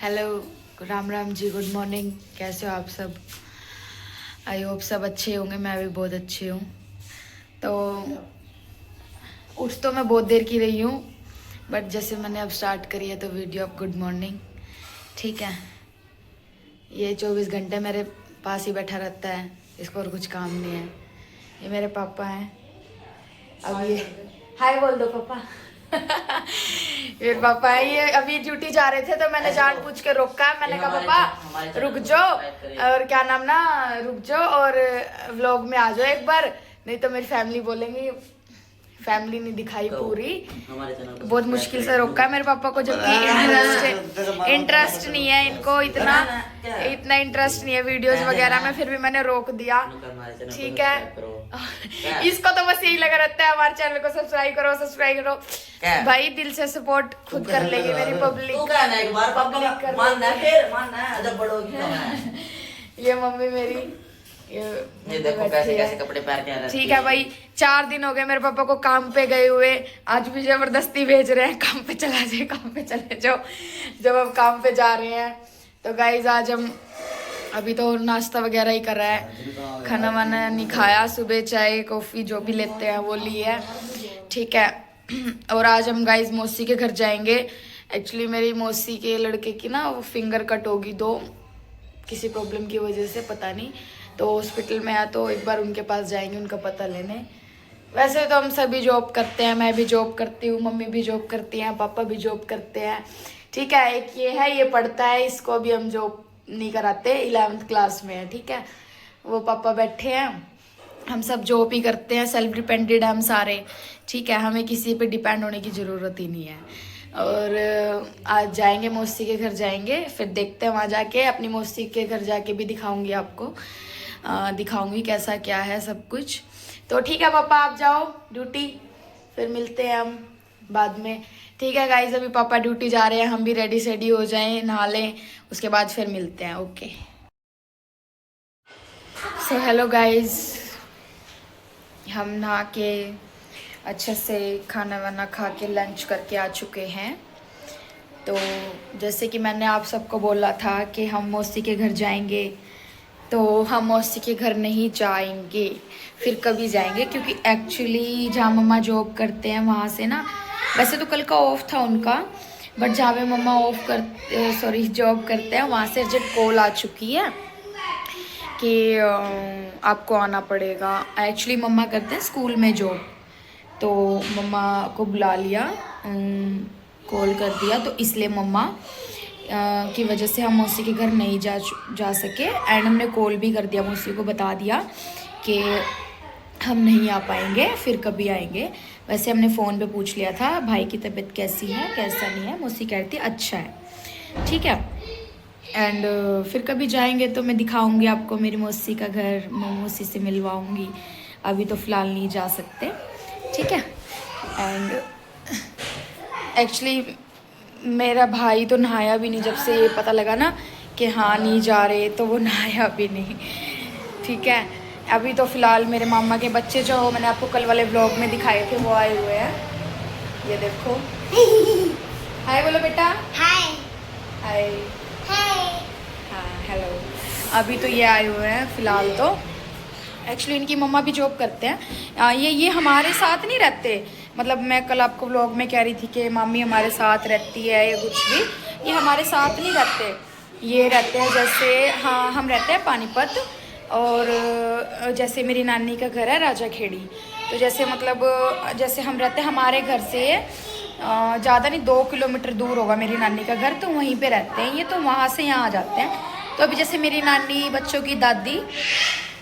Hello, Ram Ram ji, good morning. कैसे हो आप सब? आई होप सब अच्छे होंगे। मैं भी बहुत अच्छी हूँ। तो उठ तो मैं बहुत देर की रही हूँ, बट जैसे मैंने अब स्टार्ट करी है तो वीडियो अब गुड मॉर्निंग। ठीक है, ये 24 घंटे मेरे पास ही बैठा रहता है, इसको और कुछ काम नहीं है। ये मेरे पापा हैं। अब ये हाय बोल दो पापा। मेरे पापा है, ये अभी ड्यूटी जा रहे थे तो मैंने जानबूझ के रोका। मैंने कहा पापा रुक जाओ, और क्या नाम ना, रुक जाओ और व्लॉग में आ जाओ एक बार, नहीं तो मेरी फैमिली बोलेंगी फैमिली नहीं दिखाई पूरी। बहुत मुश्किल से रोका मेरे पापा को, जबकि इंटरेस्ट नहीं है इनको, इतना इंटरेस्ट नहीं है वीडियोस वगैरह में, फिर भी मैंने रोक दिया। ठीक है, इसको तो बस यही लगा रहता है हमारे चैनल को सब्सक्राइब करो। भाई दिल से सपोर्ट खुद कर लेगी मेरी पब्लिक। ये मम्मी मेरी ये देखो कैसे कैसे कपड़े पहन के आ रहे हैं। ठीक है भाई, 4 दिन हो गए मेरे पापा को काम पे गए हुए, आज भी जबरदस्ती भेज रहे हैं काम पे चले जाओ। जब अब काम पे जा रहे हैं तो गाइज आज हम अभी तो नाश्ता वगैरह ही कर रहा है, खाना वाना नहीं खाया। सुबह चाय कॉफ़ी जो भी लेते हैं वो लिए है। ठीक है, और आज हम गाइज मौसी के घर जाएंगे। एक्चुअली मेरी मौसी के लड़के की ना वो फिंगर कट होगी, दो किसी प्रॉब्लम की वजह से, पता नहीं, तो हॉस्पिटल में है, तो एक बार उनके पास जाएंगे उनका पता लेने। वैसे तो हम सभी जॉब करते हैं, मैं भी जॉब करती हूँ, मम्मी भी जॉब करती हैं, पापा भी जॉब करते हैं। ठीक है, एक ये है, ये पढ़ता है, इसको अभी हम जॉब नहीं कराते, 11th क्लास में है। ठीक है, वो पापा बैठे हैं, हम सब जॉब ही करते हैं, सेल्फ डिपेंडेड हम सारे। ठीक है, हमें किसी पे डिपेंड होने की ज़रूरत ही नहीं है। और आज जाएंगे मौसी के घर जाएंगे, फिर देखते हैं वहाँ जाके, अपनी मौसी के घर जाके भी दिखाऊंगी आपको, दिखाऊंगी कैसा क्या है सब कुछ। तो ठीक है पापा, आप जाओ ड्यूटी, फिर मिलते हैं हम बाद में। ठीक है गाइज, अभी पापा ड्यूटी जा रहे हैं, हम भी रेडी सेडी हो जाएं, नहा लें, उसके बाद फिर मिलते हैं। ओके, सो हेलो गाइज, हम नहा के अच्छे से खाना वाना खा के लंच करके आ चुके हैं। तो जैसे कि मैंने आप सबको बोला था कि हम मौसी के घर जाएंगे, तो हम मौसी के घर नहीं जाएंगे, फिर कभी जाएंगे, क्योंकि एक्चुअली जहाँ मम्मा जॉब करते हैं वहाँ से ना, वैसे तो कल का ऑफ था उनका, बट जहाँ पे मम्मा जॉब करते हैं वहाँ से अर्जेंट कॉल आ चुकी है कि आपको आना पड़ेगा। एक्चुअली मम्मा करते हैं स्कूल में जॉब, तो मम्मा को बुला लिया, कॉल कर दिया, तो इसलिए मम्मा की वजह से हम मौसी के घर नहीं जा सके। एंड हमने कॉल भी कर दिया, मौसी को बता दिया कि हम नहीं आ पाएंगे, फिर कभी आएंगे। वैसे हमने फ़ोन पे पूछ लिया था भाई की तबीयत कैसी है कैसा नहीं है, मौसी कह रही थी अच्छा है। ठीक है, एंड फिर कभी जाएंगे तो मैं दिखाऊंगी आपको मेरी मौसी का घर, मौसी से मिलवाऊंगी, अभी तो फ़िलहाल नहीं जा सकते। ठीक है, एंड एक्चुअली मेरा भाई तो नहाया भी नहीं, जब से ये पता लगा ना कि हाँ नहीं जा रहे, तो वो नहाया भी नहीं। ठीक है, अभी तो फ़िलहाल मेरे मामा के बच्चे जो मैंने आपको कल वाले व्लॉग में दिखाए थे वो आए हुए हैं, ये देखो। हाय बोलो बेटा। हाय हाय हाँ हेलो। अभी तो ये आए हुए हैं फ़िलहाल, तो एक्चुअली इनकी मम्मा भी जॉब करते हैं। ये हमारे साथ नहीं रहते, मतलब मैं कल आपको व्लॉग में कह रही थी कि मामी हमारे साथ रहती है या कुछ भी, ये हमारे साथ नहीं रहते। ये रहते हैं जैसे, हाँ हम रहते हैं पानीपत, और जैसे मेरी नानी का घर है राजा खेड़ी, तो जैसे मतलब जैसे हम रहते हैं, हमारे घर से ज़्यादा नहीं 2 किलोमीटर दूर होगा मेरी नानी का घर, तो वहीं पे रहते हैं ये, तो वहाँ से यहाँ आ जाते हैं। तो अभी जैसे मेरी नानी बच्चों की दादी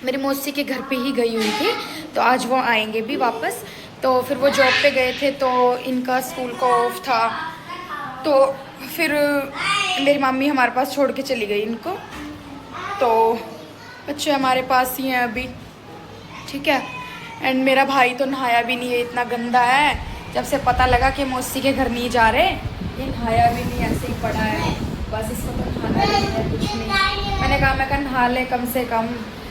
मेरी मौसी के घर पे ही गई हुई थी, तो आज वो आएंगे भी वापस। तो फिर वो जॉब पे गए थे, तो इनका स्कूल का ऑफ था, तो फिर मेरी मम्मी हमारे पास छोड़ के चली गई इनको, तो बच्चे हमारे पास ही हैं अभी। ठीक है, एंड मेरा भाई तो नहाया भी नहीं है, इतना गंदा है, जब से पता लगा कि मौसी के घर नहीं जा रहे, ये नहाया भी नहीं, ऐसे ही पड़ा है, बस इसको तो नहाना नहीं है कुछ नहीं। मैंने कहा नहा ले कम से कम,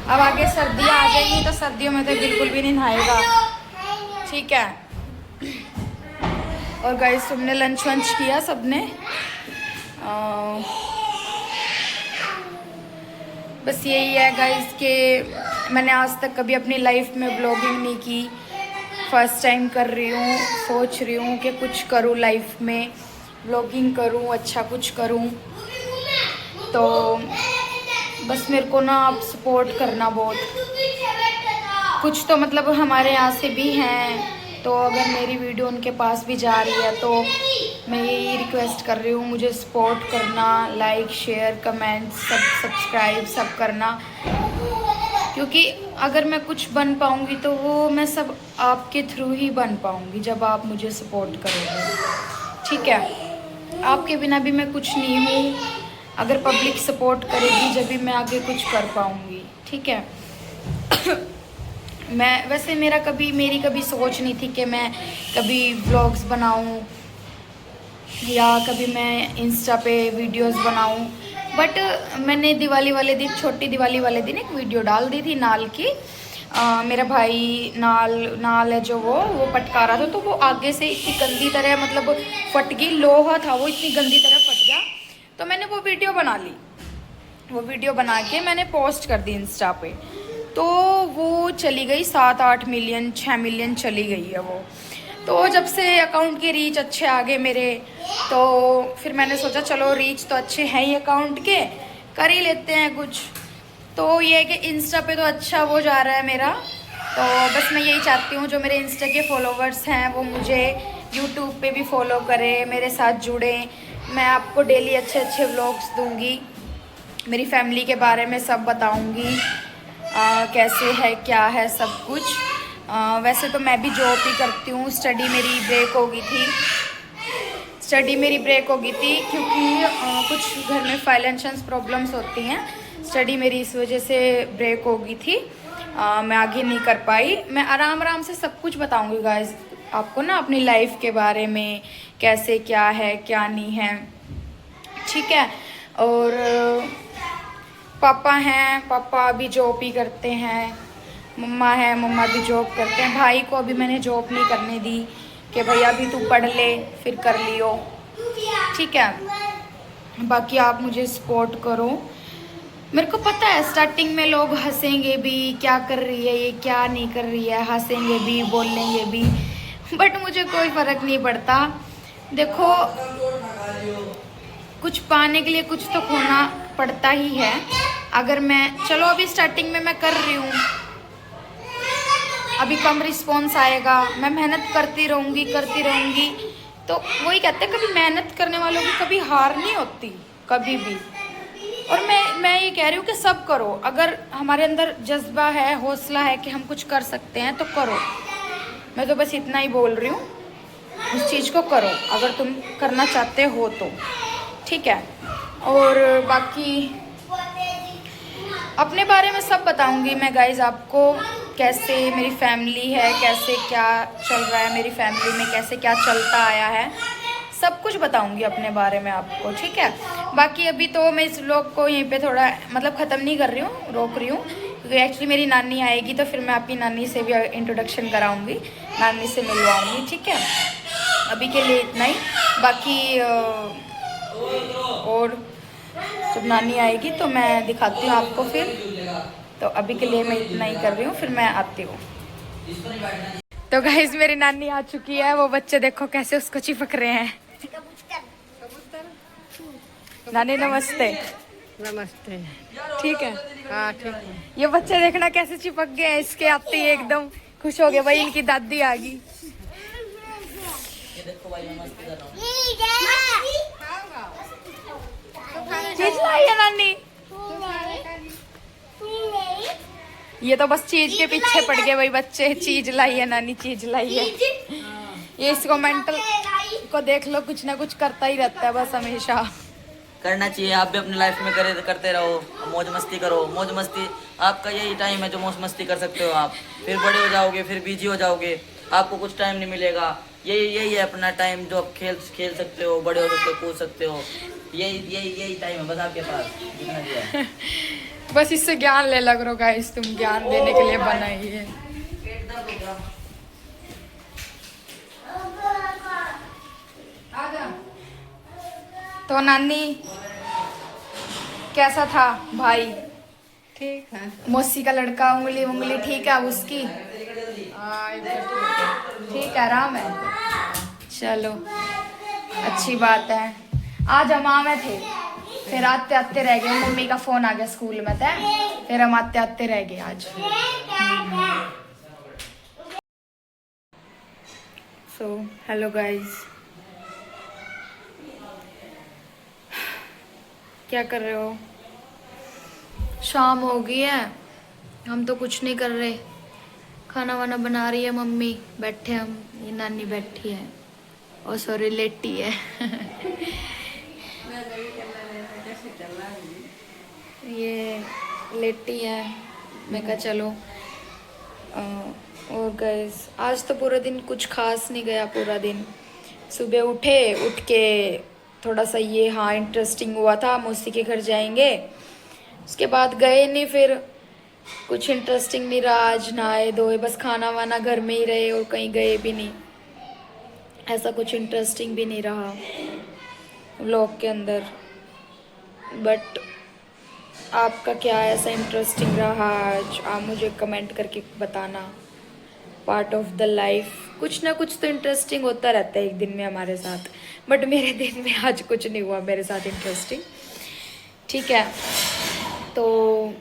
अब आगे सर्दियाँ आ जाएंगी तो सर्दियों में तो बिल्कुल भी नहीं नहाएगा। ठीक है, और गाइस तुमने लंच वंच किया सबने? बस यही है गाइस कि मैंने आज तक कभी अपनी लाइफ में ब्लॉगिंग नहीं की, फर्स्ट टाइम कर रही हूँ। सोच रही हूँ कि कुछ करूँ लाइफ में, ब्लॉगिंग करूँ, अच्छा कुछ करूँ। तो बस मेरे को ना आप सपोर्ट करना बहुत, कुछ तो मतलब हमारे यहाँ से भी हैं, तो अगर मेरी वीडियो उनके पास भी जा रही है तो मैं यही रिक्वेस्ट कर रही हूँ, मुझे सपोर्ट करना, लाइक शेयर कमेंट सब सब्सक्राइब सब करना, क्योंकि अगर मैं कुछ बन पाऊँगी तो वो मैं सब आपके थ्रू ही बन पाऊँगी, जब आप मुझे सपोर्ट करोगे। ठीक है, आपके बिना भी मैं कुछ नहीं हूँ, अगर पब्लिक सपोर्ट करेगी जब भी मैं आगे कुछ कर पाऊँगी। ठीक है। मैं वैसे मेरी कभी सोच नहीं थी कि मैं कभी व्लॉग्स बनाऊं या कभी मैं इंस्टा पे वीडियोस बनाऊं, बट मैंने दिवाली वाले दिन, छोटी दिवाली वाले दिन एक वीडियो डाल दी थी नाल की। मेरा भाई नाल है जो वो पटका रहा था, तो वो आगे से इतनी गंदी तरह मतलब फट गई, लोहा था वो, इतनी गंदी तरह फट गया। तो मैंने वो वीडियो बना ली, वो वीडियो बना के मैंने पोस्ट कर दी इंस्टा पे, तो वो चली गई 7-8 मिलियन 6 मिलियन चली गई है वो। तो जब से अकाउंट के रीच अच्छे आ गए मेरे, तो फिर मैंने सोचा चलो रीच तो अच्छे हैं ही अकाउंट के, कर ही लेते हैं कुछ। तो ये है कि इंस्टा पे तो अच्छा वो जा रहा है मेरा, तो बस मैं यही चाहती हूँ जो मेरे इंस्टा के फॉलोवर्स हैं वो मुझे यूट्यूब पे भी फॉलो करें, मेरे साथ जुड़ें। मैं आपको डेली अच्छे अच्छे व्लॉग्स दूँगी, मेरी फैमिली के बारे में सब बताऊँगी, कैसे है क्या है सब कुछ। वैसे तो मैं भी जॉब ही करती हूँ, स्टडी मेरी ब्रेक हो गई थी, क्योंकि कुछ घर में फाइनेंशियल प्रॉब्लम्स होती हैं, स्टडी मेरी इस वजह से ब्रेक हो गई थी। मैं आगे नहीं कर पाई। मैं आराम से सब कुछ बताऊँगी गाइस आपको ना, अपनी लाइफ के बारे में, कैसे क्या है क्या नहीं है। ठीक है। और पापा हैं, पापा अभी जॉब ही करते हैं, मम्मा है, मम्मा भी जॉब करते हैं। भाई को अभी मैंने जॉब नहीं करने दी कि भैया अभी तू पढ़ ले फिर कर लियो। ठीक है। बाकी आप मुझे सपोर्ट करो। मेरे को पता है स्टार्टिंग में लोग हंसेंगे भी, क्या कर रही है ये, क्या नहीं कर रही है, हंसेंगे भी बोलेंगे भी, बट मुझे कोई फ़र्क नहीं पड़ता। देखो, कुछ पाने के लिए कुछ तो खोना पड़ता ही है। अगर मैं, चलो अभी स्टार्टिंग में मैं कर रही हूँ, अभी कम रिस्पॉन्स आएगा, मैं मेहनत करती रहूँगी, तो वही कहते हैं कभी मेहनत करने वालों की कभी हार नहीं होती, कभी भी। और मैं ये कह रही हूँ कि सब करो, अगर हमारे अंदर जज्बा है, हौसला है कि हम कुछ कर सकते हैं तो करो। मैं तो बस इतना ही बोल रही हूँ, उस चीज़ को करो अगर तुम करना चाहते हो तो। ठीक है। और बाकी अपने बारे में सब बताऊंगी मैं गाइज आपको, कैसे मेरी फैमिली है, कैसे क्या चल रहा है मेरी फैमिली में, कैसे क्या चलता आया है, सब कुछ बताऊंगी अपने बारे में आपको। ठीक है। बाकी अभी तो मैं इस व्लॉग को यहीं पे थोड़ा मतलब ख़त्म नहीं कर रही हूँ, रोक रही हूँ, क्योंकि एक्चुअली मेरी नानी आएगी तो फिर मैं आपकी नानी से भी इंट्रोडक्शन कराऊंगी, नानी से मिलवाऊंगी। ठीक है। अभी के लिए इतना ही। बाकी और जब नानी आएगी तो मैं दिखाती हूँ आपको फिर। तो अभी के लिए मैं इतना ही कर रही हूँ, फिर मैं आती हूँ। तो गाइस मेरी नानी आ चुकी है, वो बच्चे देखो कैसे उसको चिपक रहे हैं। नानी नमस्ते। नमस्ते। ठीक है। हाँ ठीक है। ये बच्चे देखना कैसे चिपक गए हैं, इसके आते ही एकदम खुश हो गए, भाई इनकी दादी आ गई। चीज लाई है नानी, ये तो बस चीज के पीछे पड़ गए भाई बच्चे, चीज लाई है नानी, चीज लाई है। ये इसको मेंटल को देख लो, कुछ ना कुछ करता ही रहता है बस हमेशा। करना चाहिए, आप भी अपनी लाइफ में करते रहो, मौज मस्ती करो। मौज मस्ती आपका यही टाइम है जो मौज मस्ती कर सकते हो आप। फिर बड़े हो जाओगे, फिर बिजी हो जाओगे, आपको कुछ टाइम नहीं मिलेगा। यही है अपना टाइम जो आप खेल सकते हो, बड़े हो सकते हो, कूद सकते हो। यही टाइम है बस आपके पास, जितना दिया है। बस इससे ज्ञान ले लग रहा गाइस, तुम ज्ञान देने के लिए बनाई है। तो नानी कैसा था भाई? ठीक है। मौसी का लड़का उंगली उंगली ठीक है अब उसकी? ठीक है, आराम है। चलो अच्छी बात है। आज हम आए थे, फिर आते आते रह गए। मम्मी का फोन आ गया स्कूल में था, फिर हम आते आते रह गए आज। सो हेलो गाइस, क्या कर रहे हो? शाम हो गई है, हम तो कुछ नहीं कर रहे। खाना वाना बना रही है मम्मी, बैठे हम, ये नानी बैठी है और सॉरी लेटी है। ये लेटी है, मैं कहा चलो। और गाइस आज तो पूरा दिन कुछ खास नहीं गया। पूरा दिन सुबह उठ के थोड़ा सा ये हाँ इंटरेस्टिंग हुआ था, मौसी के घर जाएंगे, उसके बाद गए नहीं। फिर कुछ इंटरेस्टिंग नहीं रहा। आज नहाए धोए, बस खाना वाना घर में ही रहे और कहीं गए भी नहीं। ऐसा कुछ इंटरेस्टिंग भी नहीं रहा व्लॉग के अंदर। बट आपका क्या ऐसा इंटरेस्टिंग रहा आज, आप मुझे कमेंट करके बताना। पार्ट ऑफ द लाइफ, कुछ ना कुछ तो इंटरेस्टिंग होता रहता है एक दिन में हमारे साथ। बट मेरे दिन में आज कुछ नहीं हुआ मेरे साथ इंटरेस्टिंग। ठीक है, तो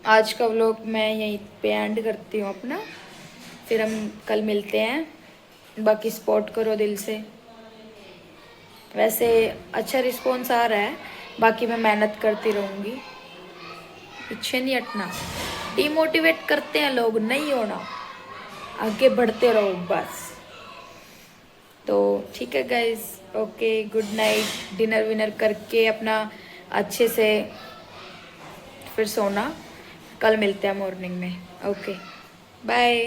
आज का व्लॉग मैं यहीं पे एंड करती हूँ अपना। फिर हम कल मिलते हैं। बाकी सपोर्ट करो दिल से। वैसे अच्छा रिस्पॉन्स आ रहा है, बाकी मैं मेहनत करती रहूँगी, पीछे नहीं हटना। डिमोटिवेट करते हैं लोग, नहीं होना, आगे बढ़ते रहो बस। तो ठीक है guys, okay, good night. Dinner winner करके अपना अच्छे से फिर सोना। कल मिलते हैं मॉर्निंग में। Okay bye.